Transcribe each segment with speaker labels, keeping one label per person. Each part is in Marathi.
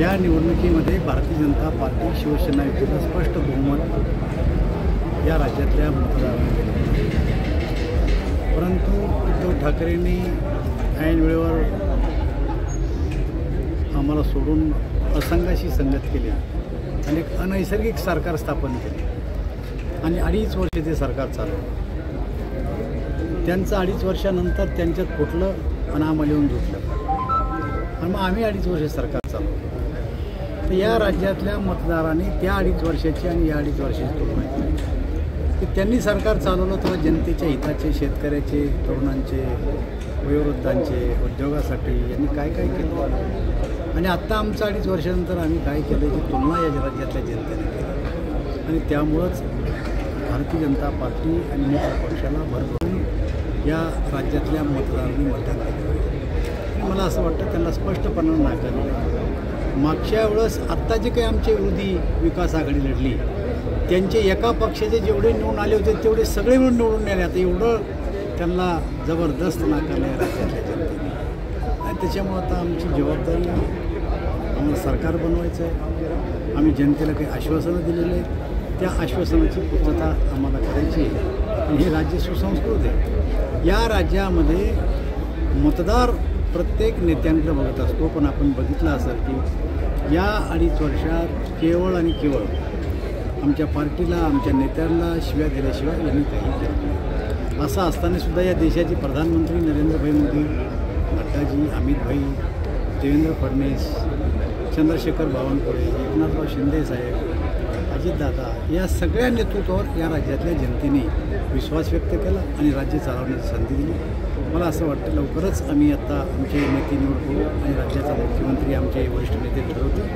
Speaker 1: या निवडणुकीमध्ये भारतीय जनता पार्टी शिवसेना युतीला स्पष्ट बहुमत या राज्यातल्या मतदारांनी दिलं. परंतु उद्धव ठाकरेंनी ऐन वेळेवर आम्हाला सोडून असंघाशी संगत केली आणि एक अनैसर्गिक सरकार स्थापन केले आणि 2.5 वर्ष ते सरकार चालवलं. त्यांचं 2.5 वर्षानंतर त्यांच्यात फुटलं आणि आम्हाला येऊन झुटलं आणि मग आम्ही 2.5 वर्ष सरकार चालवलं. तर या राज्यातल्या मतदारांनी त्या 2.5 वर्षाची आणि या 2.5 वर्षाची तुलना केली की त्यांनी सरकार चालवलं तेव्हा जनतेच्या हिताचे, शेतकऱ्याचे, तरुणांचे, वयोवृद्धांचे, उद्योगासाठी यांनी काय काय केलं आणि आत्ता आमचं 2.5 वर्षानंतर आम्ही काय केलं याची तुलना या राज्यातल्या जनतेने केली आणि त्यामुळंच भारतीय जनता पार्टी आणि मित्र पक्षाला भरभरून या राज्यातल्या मतदारांनी मतदान केलं. मला असं वाटतं त्यांना स्पष्टपणे नाकारलं. मागच्या वेळेस आत्ता जे काही आमचे विरोधी विकास आघाडी लढली त्यांचे एका पक्षाचे जेवढे निवडून आले होते तेवढे सगळे मिळून निवडून नेले. आता एवढं त्यांना जबरदस्त नाकारलं आहे राज्यातल्या जनतेने आणि त्याच्यामुळं आता आमची जबाबदारी आम्हाला सरकार बनवायचं आहे. आम्ही जनतेला काही आश्वासनं दिलेली आहेत, त्या आश्वासनाची पूर्तता आम्हाला करायची आहे आणि हे राज्य सुसंस्कृत आहे. या राज्यामध्ये मतदार प्रत्येक नेत्यांकडे बघत असतो, पण आपण बघितलं असेल की या 2.5 वर्षात केवळ आणि केवळ आमच्या पार्टीला, आमच्या नेत्यांना शिव्या दिल्याशिवाय यांनी काही केलं नाही. असं असतानासुद्धा या देशाचे प्रधानमंत्री नरेंद्रभाई मोदी, नड्डाजी, अमितभाई, देवेंद्र फडणवीस, चंद्रशेखर बावनकुळे, एकनाथराव शिंदे साहेब, अजितदादा या सगळ्या नेतृत्वावर या राज्यातल्या जनतेने विश्वास व्यक्त केला आणि राज्य चालवण्याची संधी दिली. मला असं वाटतं लवकरच आम्ही आता आमचे नेते निवड करू आणि राज्याचा मुख्यमंत्री आमचे वरिष्ठ नेते ठरवतील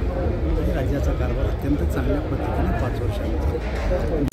Speaker 1: आणि राज्याचा कारभार अत्यंत चांगल्या पद्धतीने 5 वर्षांनी चालू.